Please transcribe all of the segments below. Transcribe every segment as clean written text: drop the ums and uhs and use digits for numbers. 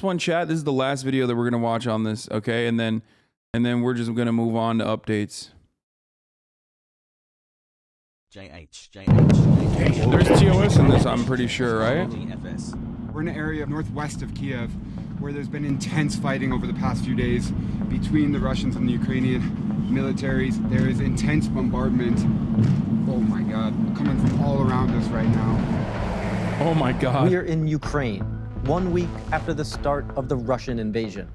one, chat. This is the last video that we're gonna watch on this, okay? And then we're just gonna move on to updates. There's TOS in this, I'm pretty sure, right? We're in an area northwest of Kiev where there's been intense fighting over the past few days between the Russians and the Ukrainian militaries. There is intense bombardment. Oh my God, coming from all around us right now. Oh my God. We are in Ukraine, 1 week after the start of the Russian invasion.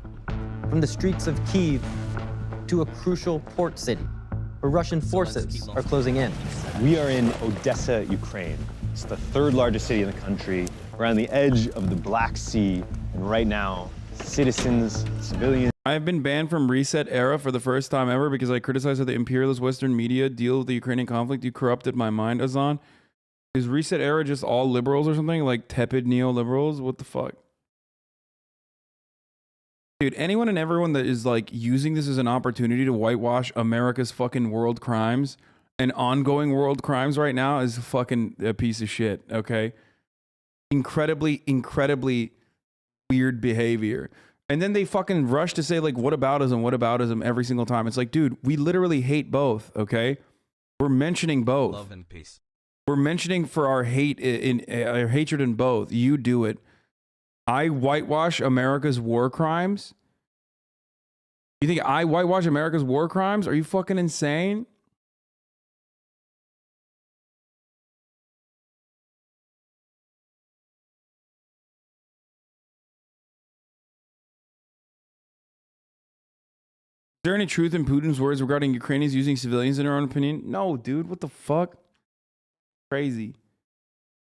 From the streets of Kyiv to a crucial port city, where Russian forces are closing in. We are in Odessa, Ukraine. It's the third largest city in the country. We're on the edge of the Black Sea, and right now, citizens, civilians. I've been banned from Reset Era for the first time ever because I criticized how the imperialist Western media deal with the Ukrainian conflict. You corrupted my mind, Hasan. Is Reset Era just all liberals or something? Like tepid neoliberals? What the fuck? Dude, anyone and everyone that is like using this as an opportunity to whitewash America's fucking world crimes and ongoing world crimes right now is fucking a piece of shit, okay? Incredibly weird behavior. And then they fucking rush to say like, whataboutism every single time. It's like, dude, we literally hate both, okay? We're mentioning both. Love and peace. We're mentioning for our hate in our hatred in both. You do it. I whitewash America's war crimes? You think I whitewash America's war crimes? Are you fucking insane? Is there any truth in Putin's words regarding Ukrainians using civilians in their own opinion? No, dude. What the fuck? Crazy.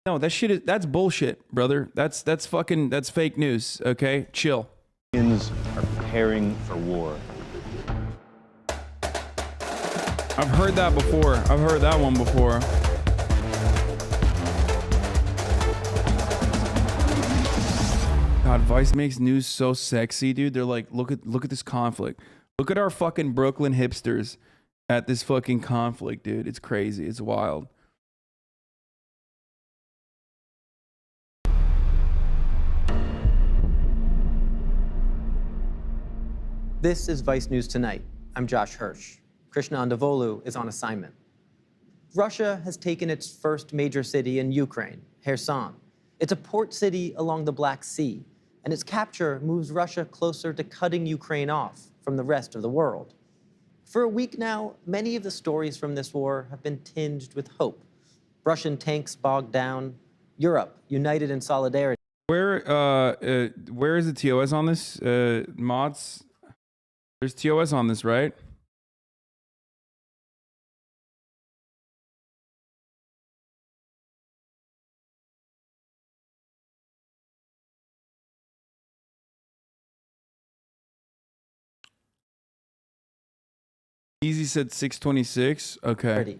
No, that shit is, that's bullshit, brother. That's fake news, okay? Chill. Civilians are preparing for war. I've heard that before. I've heard that one before. God, Vice makes news so sexy, dude. They're like, look at this conflict. Look at our fucking Brooklyn hipsters at this fucking conflict, dude. It's crazy. It's wild. This is Vice News Tonight. I'm Josh Hirsch. Krishna Andavolu is on assignment. Russia has taken its first major city in Ukraine, Kherson. It's a port city along the Black Sea, and its capture moves Russia closer to cutting Ukraine off from the rest of the world. For a week now, many of the stories from this war have been tinged with hope. Russian tanks bogged down, Europe united in solidarity. Where is the TOS on this, mods? There's TOS on this, right? Easy said 626. Okay.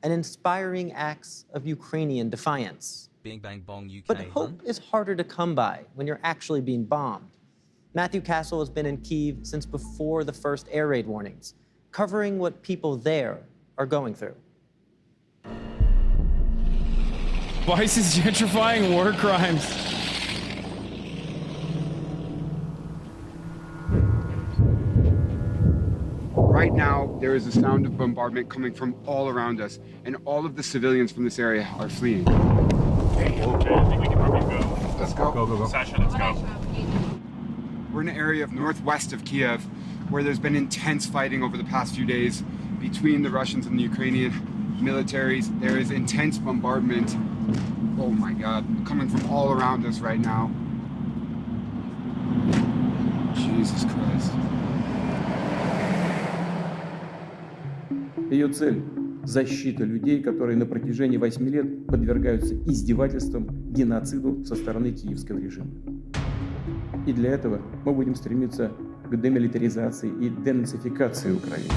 And inspiring acts of Ukrainian defiance. Bing bang bong UK. But hope is harder to come by when you're actually being bombed. Matthew Castle has been in Kyiv since before the first air raid warnings, covering what people there are going through. Vice is gentrifying war crimes. Right now, there is a sound of bombardment coming from all around us, and all of the civilians from this area are fleeing. Okay, I think we can probably go. Let's go. Go. Sasha, let's go. We're in an area northwest of Kiev where there's been intense fighting over the past few days between the Russians and the Ukrainian militaries. There is intense bombardment. Oh my God, coming from all around us right now. Jesus Christ. Ее цель – защита людей, которые на протяжении 8 лет подвергаются издевательствам, геноциду со стороны киевского режима. И для этого мы будем стремиться к демилитаризации и денацификации Украины.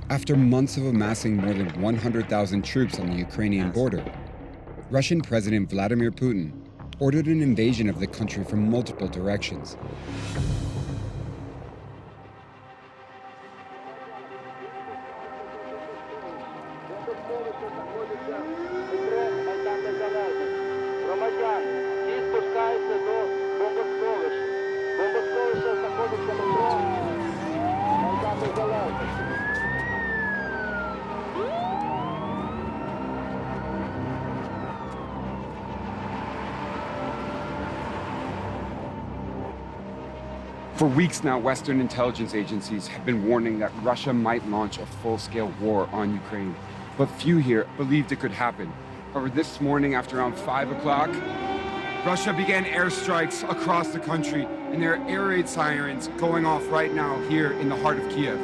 After months of amassing more than 100,000 troops on the Ukrainian border, Russian President Vladimir Putin ordered an invasion of the country from multiple directions. For weeks now, Western intelligence agencies have been warning that Russia might launch a full-scale war on Ukraine. But few here believed it could happen. However, this morning, after around 5 o'clock, Russia began airstrikes across the country, and there are air raid sirens going off right now here in the heart of Kiev.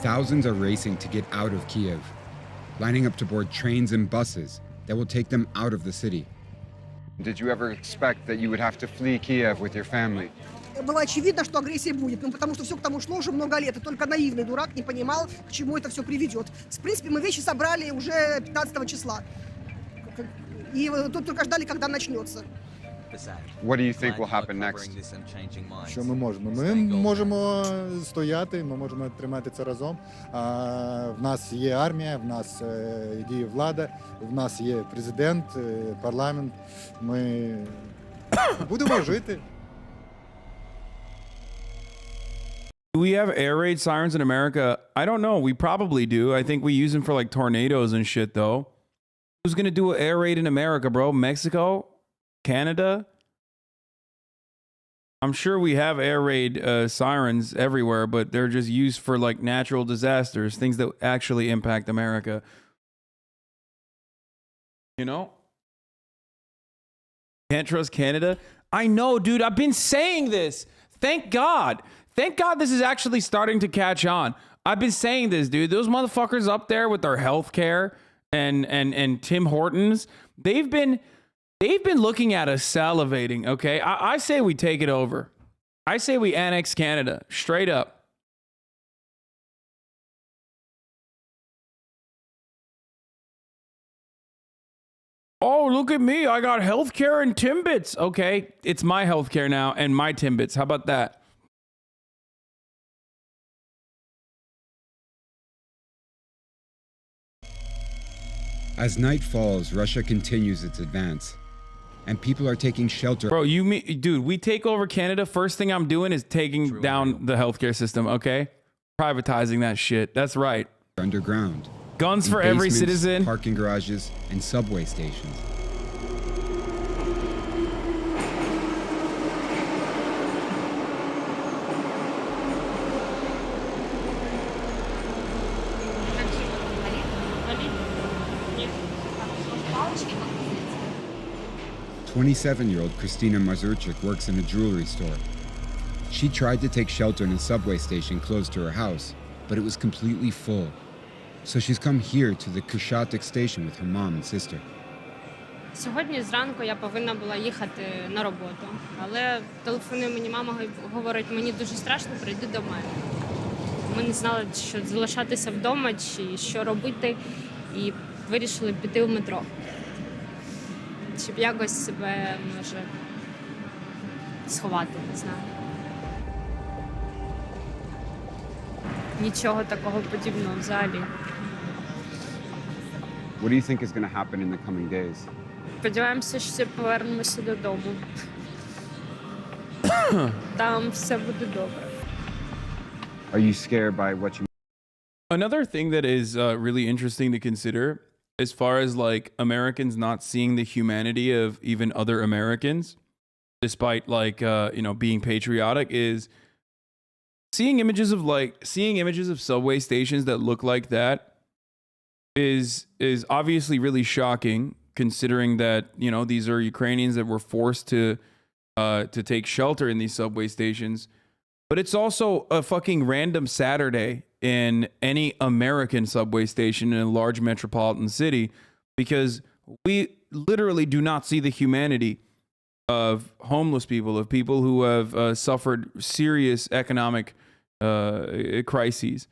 Thousands are racing to get out of Kiev, lining up to board trains and buses that will take them out of the city. Did you ever expect that you would have to flee Kiev with your family? Было очевидно, что агрессия будет, потому что все к тому шло уже много лет, и только наивный дурак не понимал, к чему это все приведет. В принципе, мы вещи собрали уже 15 числа, и тут только ждали, когда начнется. What do you think will happen next? Що ми можемо? Ми можемо стояти, ми можемо тримати це разом. В нас є армія, в нас діє влада, в нас є президент, парламент. Ми будемо жити. Do we have air raid sirens in America? I don't know. We probably do. I think we use them for like tornadoes and shit, though. Who's gonna do an air raid in America, bro? Mexico? Canada? I'm sure we have air raid sirens everywhere, but they're just used for like natural disasters, things that actually impact America. You know? Can't trust Canada? I know, dude. I've been saying this. Thank God. Thank God this is actually starting to catch on. I've been saying this, dude. Those motherfuckers up there with their healthcare and Tim Hortons, they've been looking at us salivating, okay? I say we take it over. I say we annex Canada, straight up. Oh, look at me. I got healthcare and Timbits. Okay, it's my healthcare now and my Timbits. How about that? As night falls, Russia continues its advance, and people are taking shelter. Bro, dude, we take over Canada. First thing I'm doing is taking down the healthcare system, okay? Privatizing that shit. That's right. Underground. Guns in for every basements, citizen. Parking garages, and subway stations. Twenty-seven-year-old Kristina Mazurchik works in a jewelry store. She tried to take shelter in a subway station close to her house, but it was completely full. So she's come here to the Kushatik station with her mom and sister. Сьогодні зранку я повинна була їхати на роботу, але телефонує мені мама, говорить, мені дуже страшно, прийди до мене. Ми не знали, що залишатися вдома чи що робити, і вирішили піти в метро. Щоб якось себе, може, сховати, не знаю. Нічого такого подібного взагалі. What do you think is going to happen in the coming days? Сподіваємося, що повернемося додому. Там все буде добре. Are you scared by what you... Another thing that is really interesting to consider, as far as like Americans not seeing the humanity of even other Americans, despite like being patriotic, is seeing images of subway stations that look like that is obviously really shocking, considering that these are Ukrainians that were forced to take shelter in these subway stations. But it's also a fucking random Saturday in any American subway station in a large metropolitan city, because we literally do not see the humanity of homeless people, of people who have suffered serious economic crises.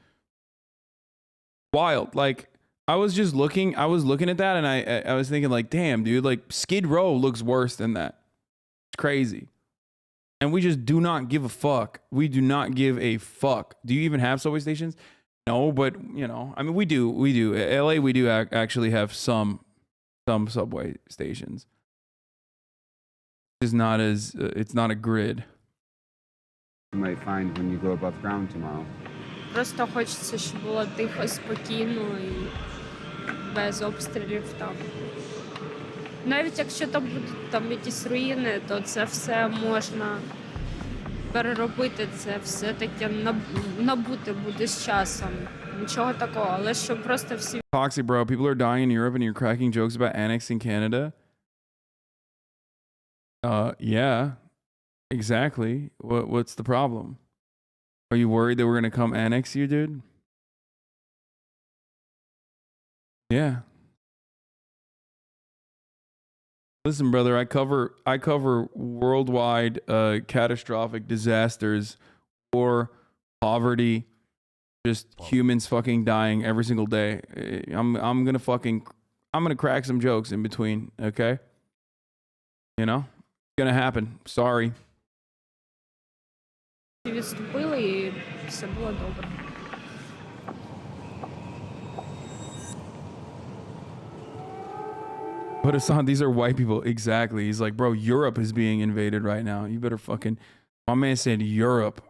Wild. Like, I was looking at that, and I was thinking, like, damn, dude, like Skid Row looks worse than that. It's crazy. And we just do not give a fuck. We do not give a fuck. Do you even have subway stations? No, but I mean, we do. LA, we do actually have some some subway stations. It's not as it's not a grid. You might find when you go above ground tomorrow. Просто хочеться, щоб було тихо, спокійно і без обстрілів там. Навіть якщо там будуть там якісь руїни, то це все можна переробити, це все таке набути буде з часом. Нічого такого, але щоб просто всі Toxic, bro. People are dying in Europe and you're cracking jokes about annexing Canada. Yeah. Exactly. What's the problem? Are you worried that we're going to come annex you, dude? Yeah. Listen, brother, I cover worldwide catastrophic disasters, war, poverty, just humans fucking dying every single day. I'm gonna crack some jokes in between, okay? You know? It's gonna happen. Sorry. відступили і все було добре. But Hasan, these are white people. Exactly. He's like, bro, Europe is being invaded right now. You better fucking... My man said Europe.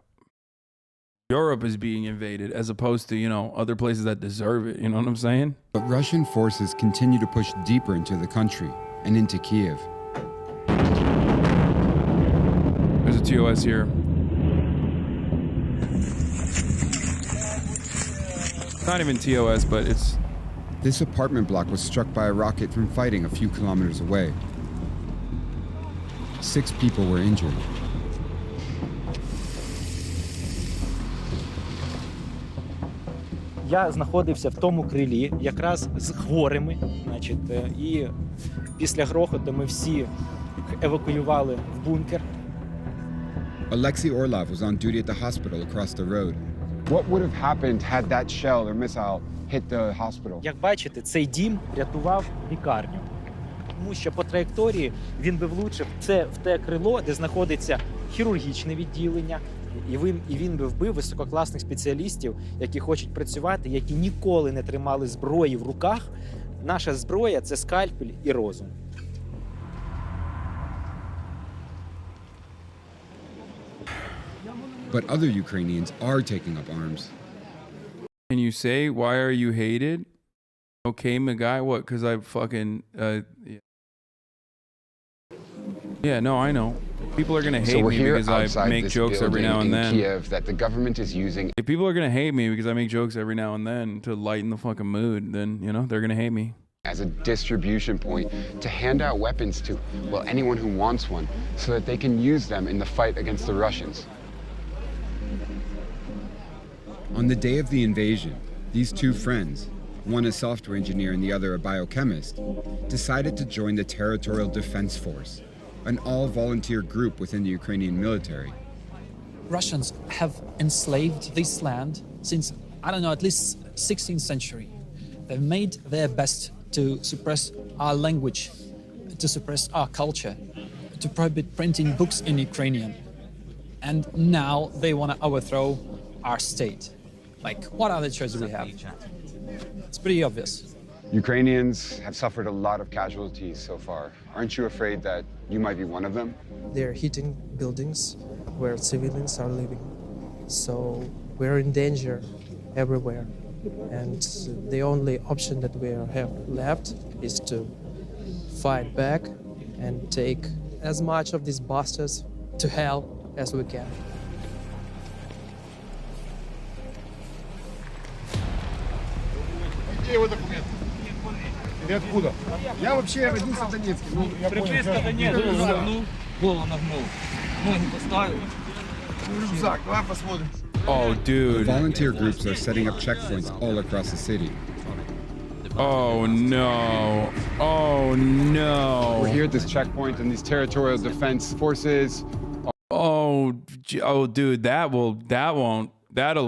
Europe is being invaded as opposed to, you know, other places that deserve it. You know what I'm saying? But Russian forces continue to push deeper into the country and into Kiev. There's a TOS here. It's not even TOS, but it's... This apartment block was struck by a rocket from fighting a few kilometers away. 6 people were injured. Я знаходився в тому крилі якраз з хворими, значить, і після грохоту ми всі евакуювали в бункер. Alexei Orlov was on duty at the hospital across the road. What would have happened had that shell or missile hit the hospital? Як бачите, цей дім рятував лікарню. Тому що по траєкторії він би влучив в те крило, де знаходиться хірургічне відділення, і він би вбив висококласних спеціалістів, які хочуть працювати, які ніколи не тримали зброї в руках. Наша зброя – це скальпель і розум. But other Ukrainians are taking up arms. Can you say, why are you hated? Okay, my guy, what? Because I fucking... Yeah, no, I know. People are going to hate me because I make jokes every now and then. Kiev that the government is using. If people are going to hate me because I make jokes every now and then to lighten the fucking mood, then, you know, they're going to hate me. As a distribution point to hand out weapons to, well, anyone who wants one, so that they can use them in the fight against the Russians. On the day of the invasion, these 2 friends, one a software engineer and the other a biochemist, decided to join the Territorial Defense Force, an all-volunteer group within the Ukrainian military. Russians have enslaved this land since, I don't know, at least 16th century. They've made their best to suppress our language, to suppress our culture, to prohibit printing books in Ukrainian. And now they want to overthrow our state. Like, what other choice do we have? It's pretty obvious. Ukrainians have suffered a lot of casualties so far. Aren't you afraid that you might be one of them? They're hitting buildings where civilians are living. So we're in danger everywhere. And the only option that we have left is to fight back and take as much of these bastards to hell as we can. Где его документы? Ты откуда? Я вообще родился в Донецке. Ну, я Приписка Донецк, нагнул, голову нагнул, ноги поставил. Рюкзак, давай посмотрим. Oh, dude. Volunteer groups are setting up checkpoints all across the city. Oh, no. Oh, no. We're here at this checkpoint and these territorial defense forces. Oh, dude, that'll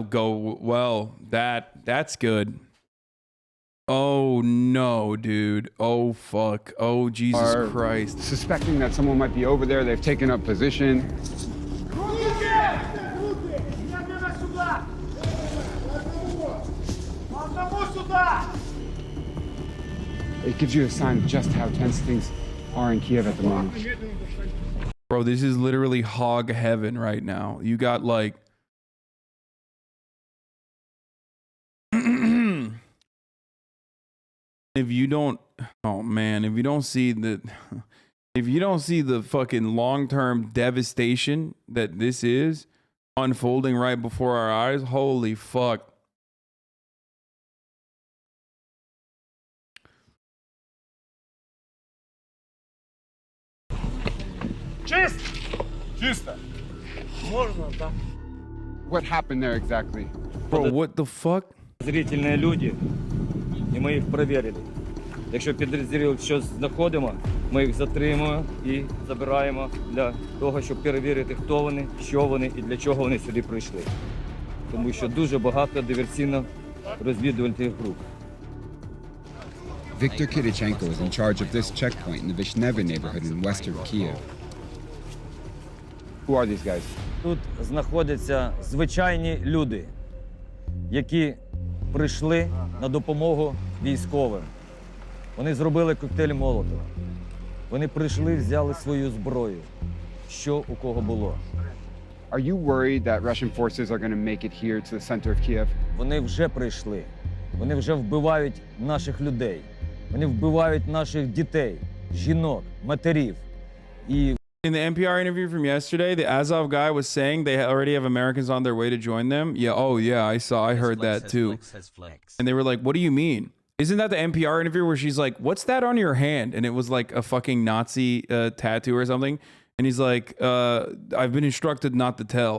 go well. That's good. Oh, no, dude. Oh, fuck. Oh, Jesus Christ. Suspecting that someone might be over there. They've taken up position. it gives you a sign of just how tense things are in Kiev at the moment. Bro, this is literally hog heaven right now. You got like if you don't, oh man, if you don't see the fucking long-term devastation that this is unfolding right before our eyes, holy fuck. What happened there exactly? Bro, what the fuck? Зрительні люди, і ми їх перевірили. Якщо підозрюємо, що знаходимо, ми їх затримуємо і забираємо для того, щоб перевірити, хто вони, що вони і для чого вони сюди прийшли. Тому що дуже багато диверсійно-розвідувальних груп. Viktor Kidichenko is in charge of this checkpoint in the Vishneva neighborhood in western Kiev. Who are these guys? Тут знаходяться звичайні люди, які прийшли на допомогу військовим. Вони зробили коктейль Молотова. Вони прийшли, взяли свою зброю. Що у кого було. Are you worried that Russian forces are going to make it here to the center of Kiev? Вони вже прийшли. Вони вже вбивають наших людей. Вони вбивають наших дітей, жінок, матерів. І in the NPR interview from yesterday, the Azov guy was saying they already have Americans on their way to join them. Yeah, oh yeah, I heard that too. And they were like, what do you mean? Isn't that the NPR interview where she's like, what's that on your hand? And it was like a fucking Nazi tattoo or something. And he's like, I've been instructed not to tell.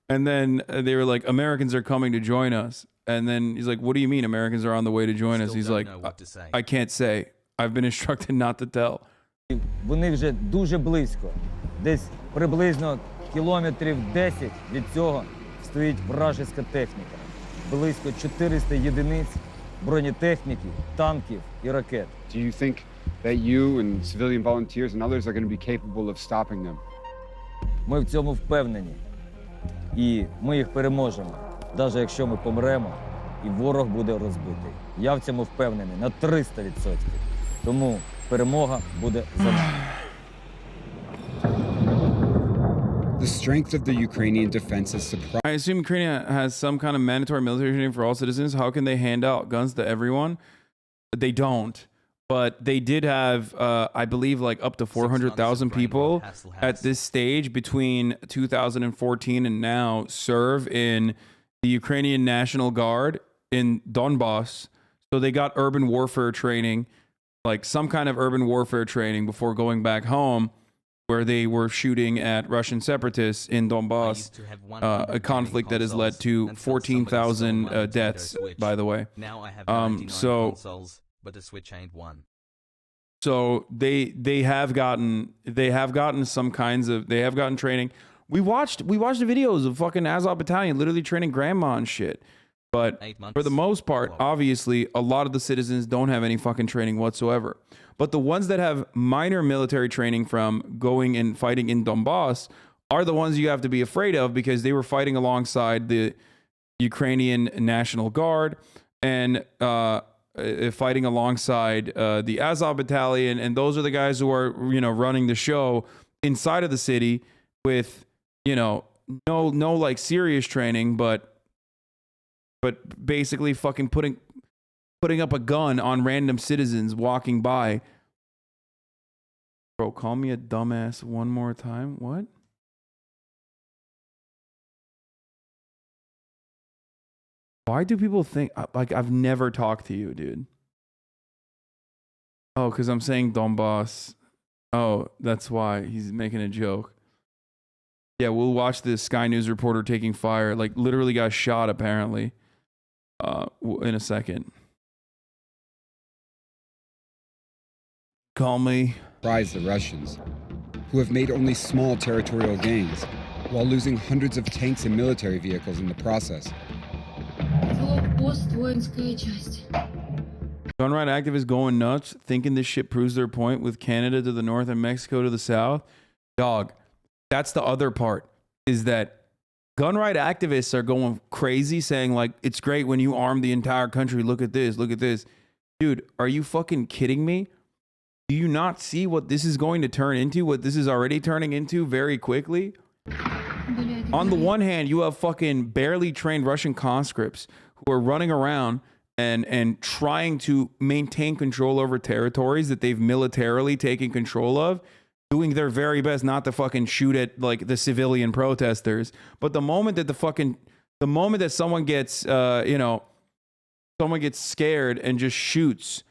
And then they were like, Americans are coming to join us. And then he's like, what do you mean Americans are on the way to join us? He's like, I can't say. I've been instructed not to tell. Вони вже дуже близько. Десь приблизно кілометрів 10 від цього стоїть вражеська техніка. Близько 400 єдиниць бронетехніки, танків і ракет. Do you think that you and civilian volunteers and others are going to be capable of stopping them? Ми в цьому впевнені. І ми їх переможемо, навіть якщо ми помремо і ворог буде розбитий. Я в цьому впевнений на 300%. Тому перемога буде за нами. The strength of the Ukrainian defense is surprising. I assume Ukraine has some kind of mandatory military training for all citizens. How can they hand out guns to everyone? They don't. But they did have, I believe, like up to 400,000 people at this stage between 2014 and now serve in the Ukrainian National Guard in Donbass. So they got urban warfare training, like some kind of urban warfare training before going back home, where they were shooting at Russian separatists in Donbass, a conflict that has led to 14,000 deaths, by the way. Now I have 99 so consoles, but the Switch ain't one. So they have gotten some kinds of, they have gotten training. We watched the videos of fucking Azov Battalion literally training grandma and shit. But for the most part, obviously, a lot of the citizens don't have any fucking training whatsoever. But the ones that have minor military training from going and fighting in Donbass are the ones you have to be afraid of, because they were fighting alongside the Ukrainian National Guard and fighting alongside the Azov Battalion. And those are the guys who are, running the show inside of the city with, no like serious training, but basically fucking putting up a gun on random citizens walking by. Bro, call me a dumbass one more time. What? Why do people think, like, I've never talked to you, dude? Oh, because I'm saying Donbass. Oh, that's why he's making a joke. Yeah, we'll watch this Sky News reporter taking fire. Like, literally got shot, apparently. In a second. Call me. Surprise the Russians, who have made only small territorial gains, while losing hundreds of tanks and military vehicles in the process. Gun-right activists going nuts, thinking this shit proves their point with Canada to the north and Mexico to the south. Dog, that's the other part, is that gun-right activists are going crazy saying, like, it's great when you arm the entire country. Look at this, look at this. Dude, are you fucking kidding me? Do you not see what this is going to turn into? What this is already turning into very quickly? On the one hand, you have fucking barely trained Russian conscripts who are running around and trying to maintain control over territories that they've militarily taken control of, doing their very best not to fucking shoot at like the civilian protesters. But the moment that someone gets someone gets scared and just shoots,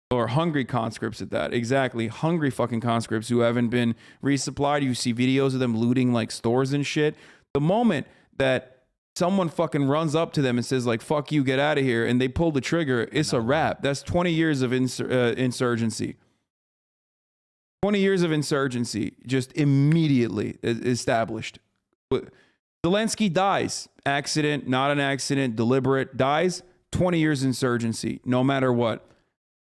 or hungry conscripts at that, exactly, hungry fucking conscripts who haven't been resupplied. You see videos of them looting like stores and shit. The moment that someone fucking runs up to them and says like, fuck you, get out of here, and they pull the trigger, it's a wrap. That's 20 years of insurgency. 20 years of insurgency just immediately established. Zelensky dies. Accident, not an accident, deliberate, dies. 20 years insurgency, no matter what.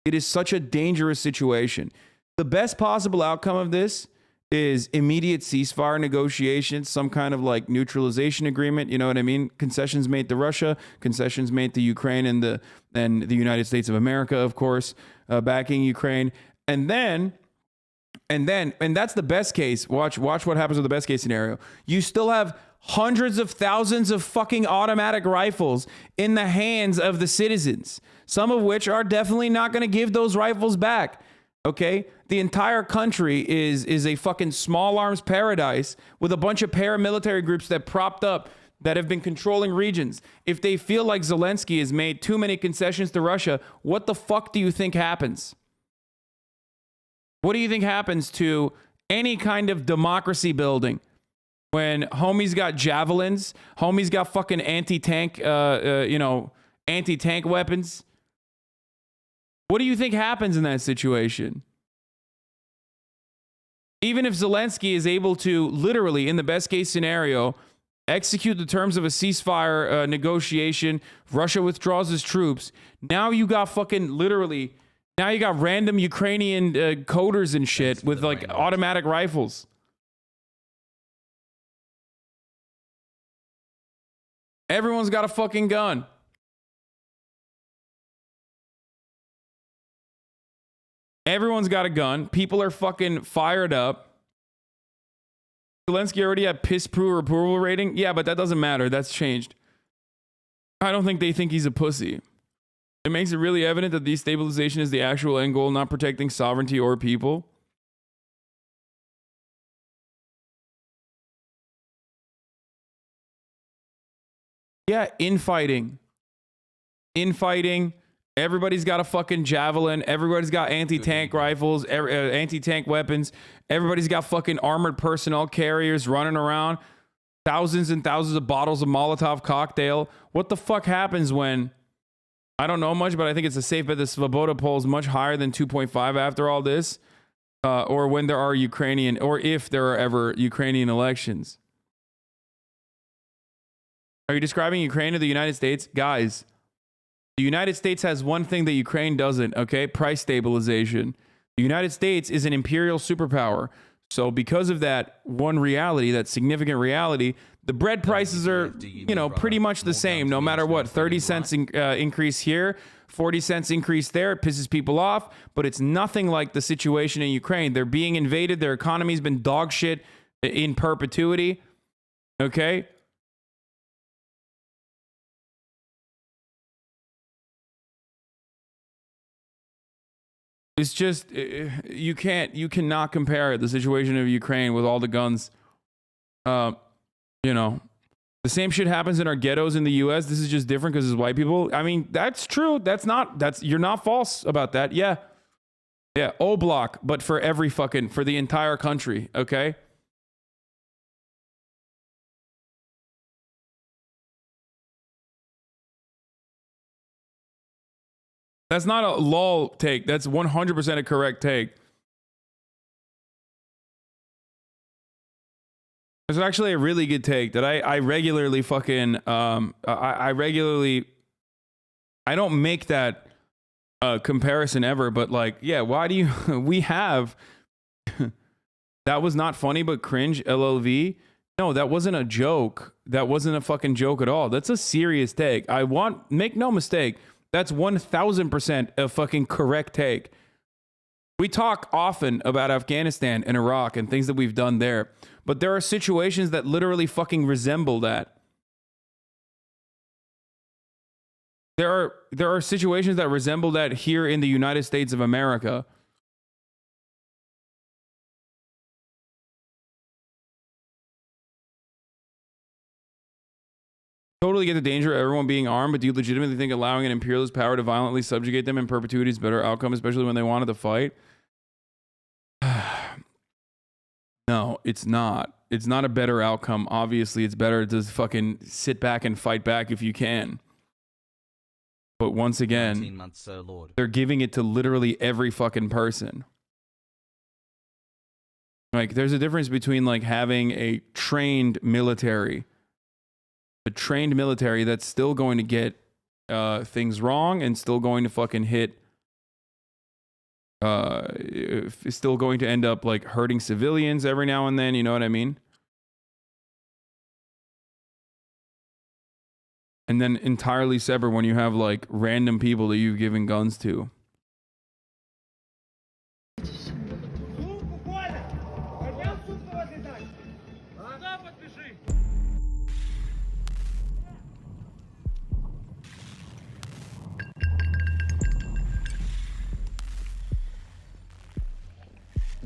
It is such a dangerous situation. The best possible outcome of this is immediate ceasefire negotiations, some kind of like neutralization agreement. You know what I mean? Concessions made to Russia, concessions made to Ukraine, and the United States of America, of course, backing Ukraine. And that's the best case. Watch what happens with the best case scenario. You still have hundreds of thousands of fucking automatic rifles in the hands of the citizens, some of which are definitely not going to give those rifles back. Okay? The entire country is a fucking small arms paradise with a bunch of paramilitary groups that propped up, that have been controlling regions. If they feel like Zelensky has made too many concessions to Russia, what the fuck do you think happens? What do you think happens to any kind of democracy building when homie's got javelins, homie's got fucking anti-tank weapons? What do you think happens in that situation? Even if Zelensky is able to literally, in the best case scenario, execute the terms of a ceasefire negotiation, Russia withdraws its troops, now you got fucking literally, now you got random Ukrainian coders and shit with like automatic rifles. Everyone's got a fucking gun. Everyone's got a gun. People are fucking fired up. Zelensky already had piss-proof approval rating. Yeah, but that doesn't matter. That's changed. I don't think they think he's a pussy. It makes it really evident that destabilization is the actual end goal, not protecting sovereignty or people. Yeah, infighting. Everybody's got a fucking javelin. Everybody's got anti-tank rifles, anti-tank weapons. Everybody's got fucking armored personnel carriers running around. Thousands and thousands of bottles of Molotov cocktail. What the fuck happens when, I don't know much, but I think it's a safe bet that Svoboda polls much higher than 2.5 after all this, or when there are Ukrainian, or if there are ever Ukrainian elections. Are you describing Ukraine or the United States? Guys, the United States has one thing that Ukraine doesn't, okay? Price stabilization. The United States is an imperial superpower. So because of that one reality, that significant reality, the bread prices are, pretty much the same, no matter what. 30 cents increase here, 40 cents increase there. It pisses people off, but it's nothing like the situation in Ukraine. They're being invaded. Their economy's been dog shit in perpetuity, okay? It's just, you cannot compare the situation of Ukraine with all the guns. The same shit happens in our ghettos in the US. This is just different because it's white people. I mean, that's true. You're not false about that. Yeah. Yeah. O block, but for for the entire country. Okay. That's not a lol take. That's 100% a correct take. It's actually a really good take that I regularly fucking, I don't make that comparison ever, but like, yeah, why do you, we have, that was not funny, but cringe, LLV. No, that wasn't a joke. That wasn't a fucking joke at all. That's a serious take. Make no mistake. That's 1000% a fucking correct take. We talk often about Afghanistan and Iraq and things that we've done there, but there are situations that literally fucking resemble that. There are situations that resemble that here in the United States of America. Totally get the danger of everyone being armed, but do you legitimately think allowing an imperialist power to violently subjugate them in perpetuity is a better outcome, especially when they wanted to fight? No, it's not. It's not a better outcome. Obviously, it's better to fucking sit back and fight back if you can. But once again, 19 months, Sir Lord. they're giving it to literally every fucking person. Like, there's a difference between like having a trained military that's still going to get things wrong and still going to fucking hit, still going to end up like hurting civilians every now and then, you know what I mean? And then entirely separate when you have like random people that you've given guns to.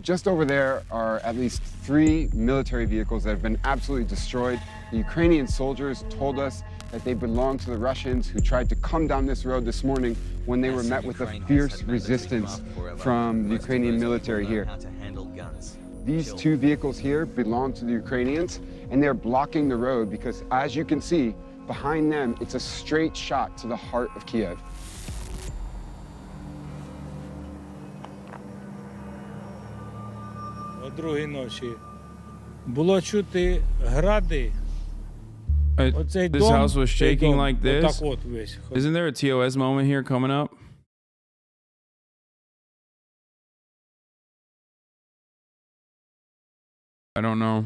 Just over there are at least 3 military vehicles that have been absolutely destroyed. The Ukrainian soldiers told us that they belong to the Russians who tried to come down this road this morning when they were met with a fierce resistance from the Ukrainian military here. These 2 vehicles here belong to the Ukrainians, and they're blocking the road because, as you can see, behind them, it's a straight shot to the heart of Kiev. О другій ночі було чути гради. Оцей This дом, house was цей shaking дом, like this. отак от весь. Isn't there a TOS moment here coming up? I don't know.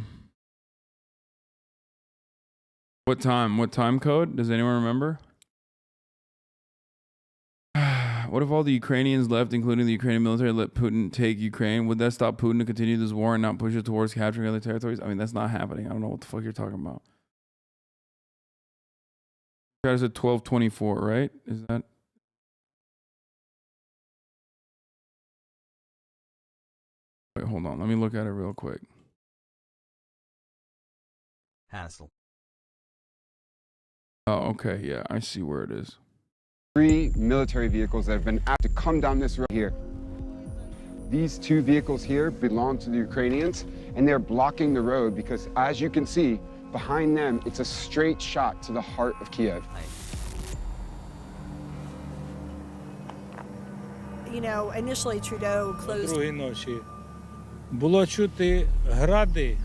What time? What time code? Does anyone remember? What if all the Ukrainians left, including the Ukrainian military, let Putin take Ukraine? Would that stop Putin to continue this war and not push it towards capturing other territories? I mean, that's not happening. I don't know what the fuck you're talking about. You guys at 1224, right? Is that? Wait, hold on. Let me look at it real quick. Hassle. Oh, okay. Yeah, I see where it is. 3 military vehicles that have been asked to come down this road here. These 2 vehicles here belong to the Ukrainians, and they're blocking the road because, as you can see, behind them, it's a straight shot to the heart of Kiev. You know, initially Trudeau О closed. другій ночі було чути гради.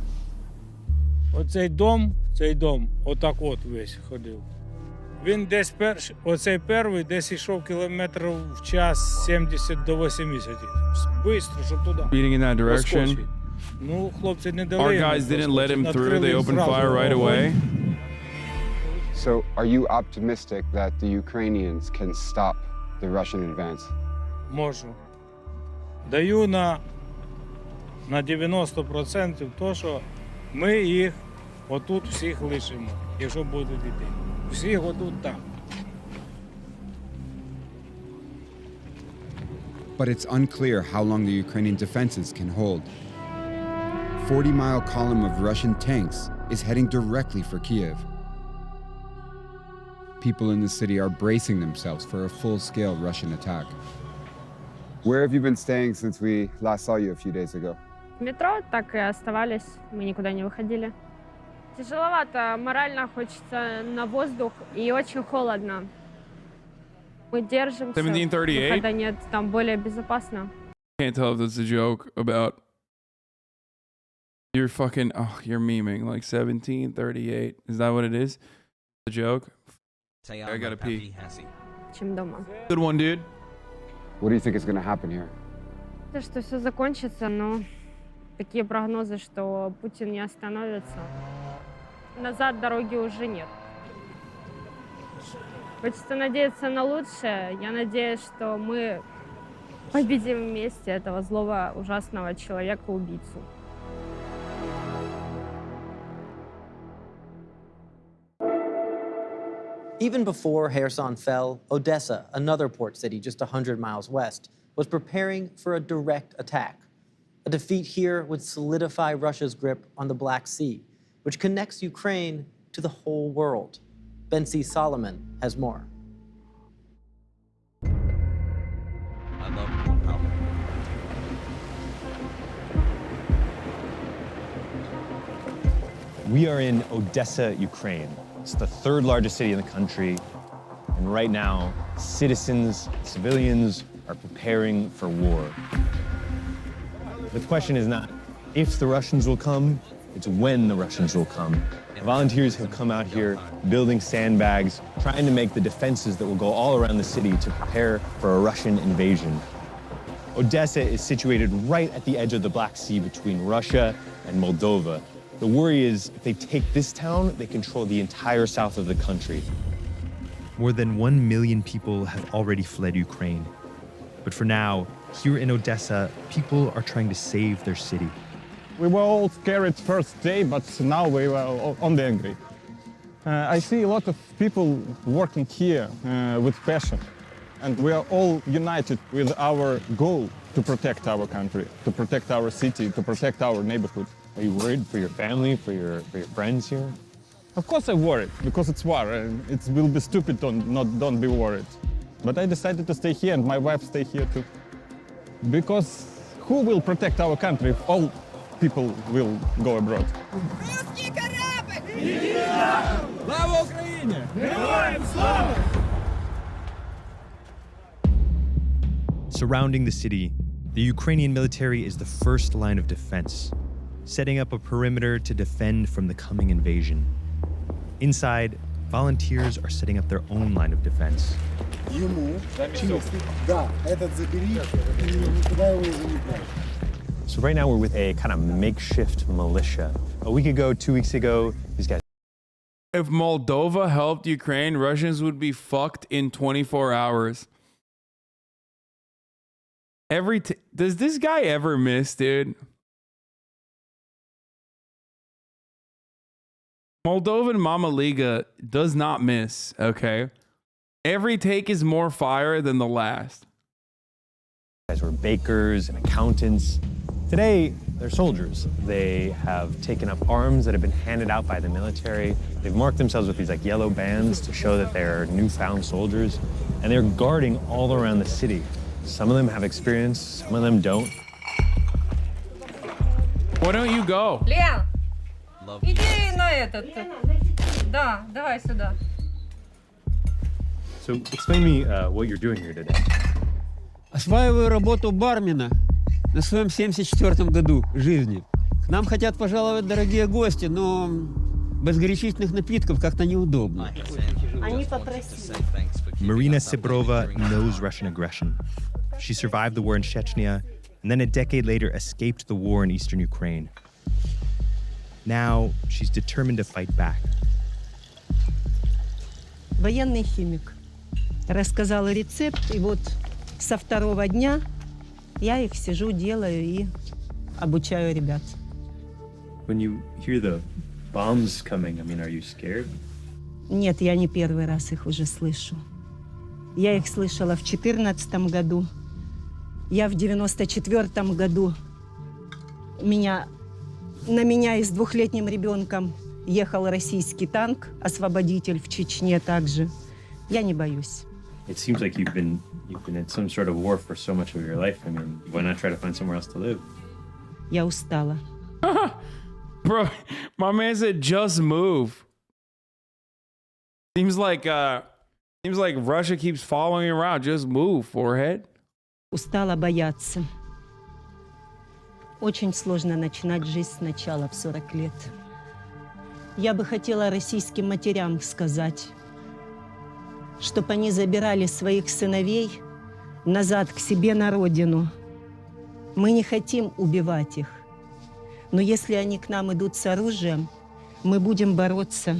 Оцей дом, отак от весь ходив. Він десь оцей перший десь йшов кілометрів в час 70 до 80. Бистро, щоб туди. Speeding in that direction. Проскочить. Ну, хлопці не дали Our йому guys didn't let him проскочити. through. They Відкрили opened зразу fire right вогонь. away. So, are you optimistic that the Ukrainians can stop the Russian advance? Можу. Даю на 90% то, що ми їх отут всіх лишимо, якщо будуть йти. Всіх отут так. But it's unclear how long the Ukrainian defenses can hold. 40-mile column of Russian tanks is heading directly for Kiev. People in the city are bracing themselves for a full-scale Russian attack. Where have you been staying since we last saw you a few days ago? В метро так и оставались, мы никуда не выходили. Тяжеловато, морально хочется на воздух и очень холодно. Мы держимся, 1738? выхода нет, там более безопасно. Can't tell if that's a joke about. You're fucking. Oh, you're memeing like 1738. Is that what it is? A joke? I gotta pee. Чем дома. Good one, dude. What do you think is going to happen here? То, что все закончится, но такие прогнозы, что Путин не остановится. Назад дороги уже нет. Хочется надеяться на лучшее. Я надеюсь, что мы победим вместе этого злого, ужасного человека-убийцу. Even before Kherson fell, Odessa, another port city just 100 miles west, was preparing for a direct attack. A defeat here would solidify Russia's grip on the Black Sea, which connects Ukraine to the whole world. Ben C. Solomon has more. I love how We are in Odessa, Ukraine. It's the third largest city in the country. And right now, citizens, civilians are preparing for war. The question is not if the Russians will come, it's when the Russians will come. Volunteers have come out here building sandbags, trying to make the defenses that will go all around the city to prepare for a Russian invasion. Odessa is situated right at the edge of the Black Sea between Russia and Moldova. The worry is if they take this town, they control the entire south of the country. More than 1 million people have already fled Ukraine. But for now, here in Odessa, people are trying to save their city. We were all scared first day, but now we were only angry. I see a lot of people working here with passion, and we are all united with our goal to protect our country, to protect our city, to protect our neighborhood. Are you worried for your family, for your friends here? Of course I'm worried, because it's war, and it will be stupid to don't be worried. But I decided to stay here, and my wife stay here too. Because who will protect our country if all people will go abroad? Слава Україні! Героям слава! Surrounding the city, the Ukrainian military is the first line of defense, setting up a perimeter to defend from the coming invasion. Inside, volunteers are setting up their own line of defense. So right now we're with a kind of makeshift militia. A week ago, 2 weeks ago, these guys. If Moldova helped Ukraine, Russians would be fucked in 24 hours. Does this guy ever miss, dude? Moldovan Mama Liga does not miss, okay? Every take is more fire than the last. Guys were bakers and accountants. Today, they're soldiers. They have taken up arms that have been handed out by the military. They've marked themselves with these like yellow bands to show that they're newfound soldiers, and they're guarding all around the city. Some of them have experience, some of them don't. Why don't you go? Лен, иди на этот. Да, давай сюда. So explain to me what you're doing here today. Осваиваю работу бармена на своем 74-м году жизни. К нам хотят пожаловать дорогие гости, но без горячительных напитков как-то неудобно. Они попросили. Marina Sibrova knows Russian aggression. She survived the war in Chechnya and then a decade later escaped the war in eastern Ukraine. Now she's determined to fight back. Военный химик. Рассказала рецепт, и вот со второго дня я их сижу, делаю и обучаю ребят. When you hear the bombs coming, I mean, are you scared? Нет, я не первый раз их уже слышу. Я их слышала в 2014 году. Я в 1994 году. На меня и с двухлетним ребенком ехал российский танк, освободитель в Чечне также. Я не боюсь. It seems like you've been in some sort of war for so much of your life. I mean, why not try to find somewhere else to live? Я устала. Bro, my man said just move. Seems like Russia keeps following you around. Just move, forehead. Устала бояться. Очень сложно начинать жизнь сначала в 40 лет. Я бы хотела российским матерям сказать, чтобы они забирали своих сыновей назад к себе на родину. Мы не хотим убивать их. Но если они к нам идут с оружием, мы будем бороться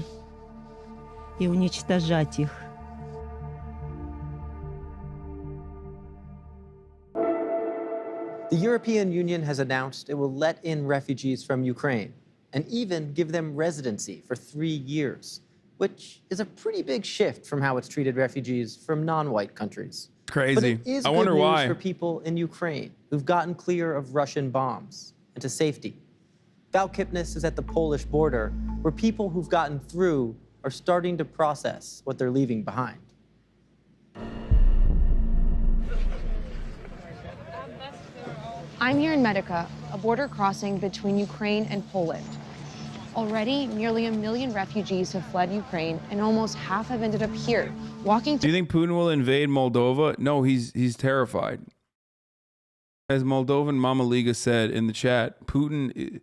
и уничтожать их. The European Union has announced it will let in refugees from Ukraine and even give them residency for 3 years, which is a pretty big shift from how it's treated refugees from non-white countries. Crazy. But it is I good wonder news why. for people in Ukraine who've gotten clear of Russian bombs and to safety. Val Kipnis is at the Polish border, where people who've gotten through are starting to process what they're leaving behind. I'm here in Medica, a border crossing between Ukraine and Poland. Already, nearly 1 million refugees have fled Ukraine, and almost half have ended up here, walking Do you think Putin will invade Moldova? No, he's terrified. As Moldovan Mama Liga said in the chat, Putin,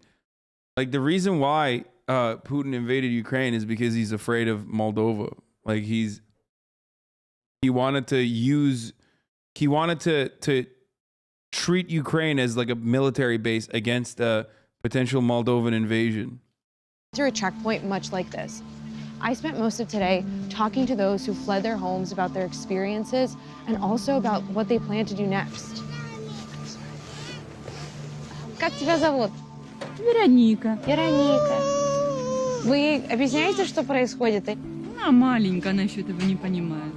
like the reason why Putin invaded Ukraine is because he's afraid of Moldova. Like he wanted to treat Ukraine as like a military base against a potential Moldovan invasion. through a checkpoint much like this. I spent most of today talking to those who fled their homes about their experiences and also about what they plan to do next. Как тебя зовут? Вероника. Вероника. Вы объясняете, что происходит? Она маленькая, она еще этого не понимает.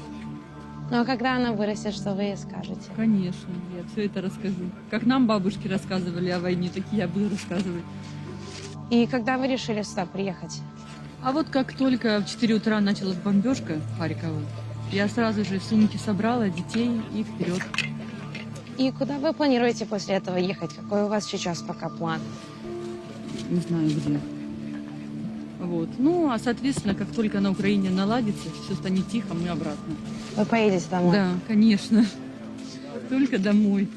Ну а когда она вырастет, что вы ей скажете? Конечно, я все это расскажу. Как нам бабушки рассказывали о войне, так и я буду рассказывать. И когда вы решили сюда приехать? А вот как только в 4 утра началась бомбежка Харькова, я сразу же сумки собрала, детей и вперед. И куда вы планируете после этого ехать? Какой у вас сейчас пока план? Не знаю где. Вот. Ну, а соответственно, как только на Украине наладится, все станет тихо, мы обратно. Вы поедете домой? Да, конечно. Только домой.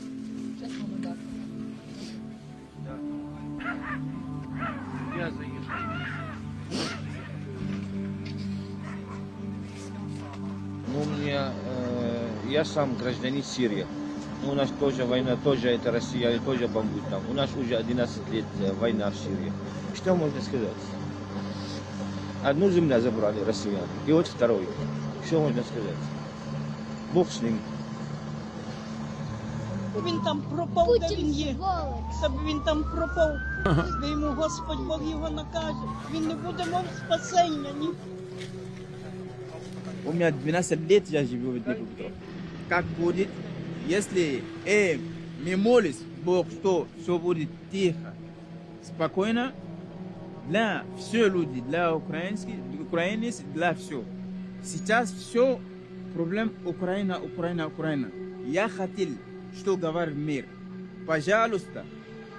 Ну, я сам гражданин Сирии. У нас тоже война, тоже это Россия, тоже бомбит там. У нас уже 11 лет война в Сирии. Что можно сказать? Одну землю забрали россияне, и вот второй. Что можно сказать? Бог с ним. Він там пропав, де він є. Щоб він там пропав, де йому Господь Бог його накаже. Він не буде мов спасення, ні. У меня 12 лет я живу в Днепропетровске. Как будет, если мы молимся, Бог, что все будет тихо, спокойно, для всех людей, для украинцев, для всех. Сейчас все проблем Украина. Я хотел, что говорит мир. Пожалуйста,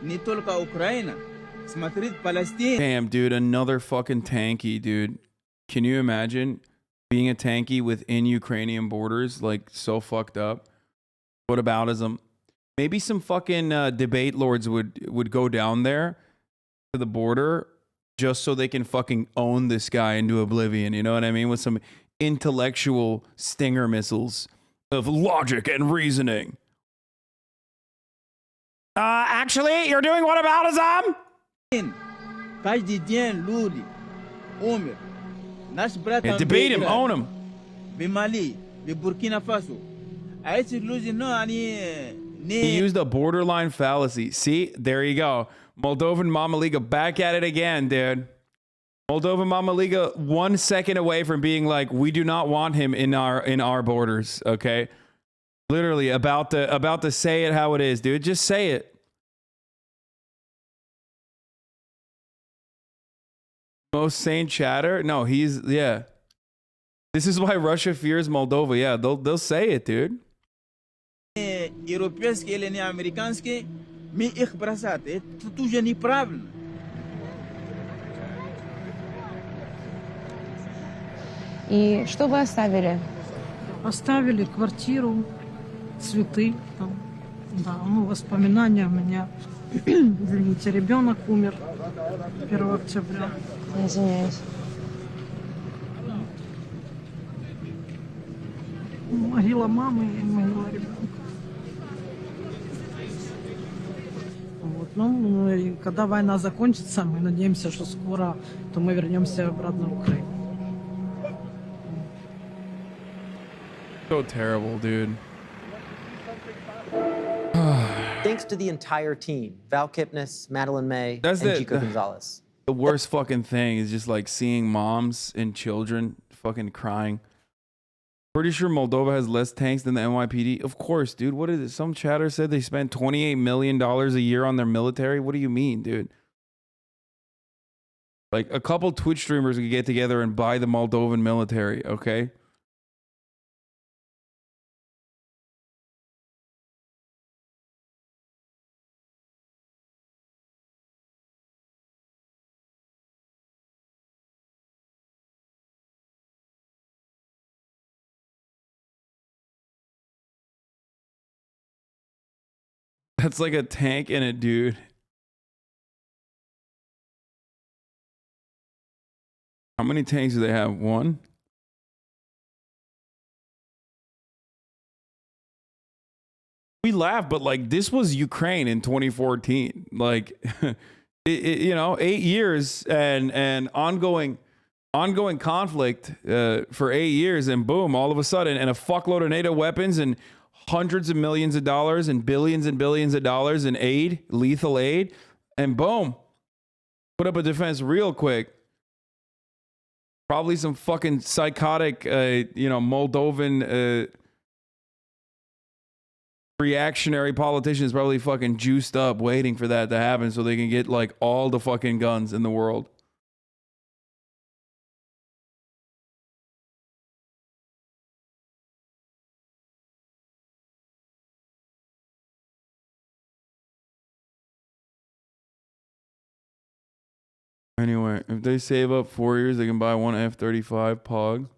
не только Украина, смотрит Палестина. Damn, dude, another fucking tanky, dude. Can you imagine being a tanky within Ukrainian borders? Like, so fucked up. Whataboutism. Maybe some fucking debate lords would go down there to the border just so they can fucking own this guy into oblivion. You know what I mean? With some intellectual stinger missiles of logic and reasoning. Actually, you're doing whataboutism? Каждый день люди умер. Наш брат Yeah, debate him, own him. В Мали, в Буркина Фасо. А эти люди, He used a borderline fallacy. See, there you go. Moldovan Mama Liga back at it again, dude. Moldovan Mama Liga 1 second away from being like, we do not want him in our borders. Okay, literally about to say it how it is, dude. Just say it. Most sane chatter? No, yeah. This is why Russia fears Moldova. Yeah, they'll say it, dude. Европейские или не американские, мы их бросать. Это уже неправильно. И что вы оставили? Оставили квартиру, цветы. Там. Да, ну, воспоминания у меня. Извините, ребенок умер 1 октября. Извиняюсь. Могила мамы и могила ребенка. Вот, ну, и когда война закончится, мы надеемся, что скоро, то мы вернемся обратно в Украину. So terrible, dude. thanks to the entire team, Val Kipnis, Madeline May, That's and the- Chico Gonzalez. The worst fucking thing is just like seeing moms and children fucking crying. Pretty sure Moldova has less tanks than the NYPD. Of course, dude. What is it? Some chatter said they spend $28 million a year on their military. What do you mean, dude? Like a couple Twitch streamers could get together and buy the Moldovan military, okay? That's like a tank and a dude. How many tanks do they have? One? We laugh, but like this was Ukraine in 2014. Like, you know, 8 years and ongoing conflict for 8 years, and boom, all of a sudden, and a fuckload of NATO weapons and hundreds of millions of dollars and billions of dollars in aid, lethal aid, and boom, put up a defense real quick. Probably some fucking psychotic, Moldovan reactionary politicians probably fucking juiced up waiting for that to happen so they can get like all the fucking guns in the world. Anyway, if they save up 4 years, they can buy one F-35 Pog.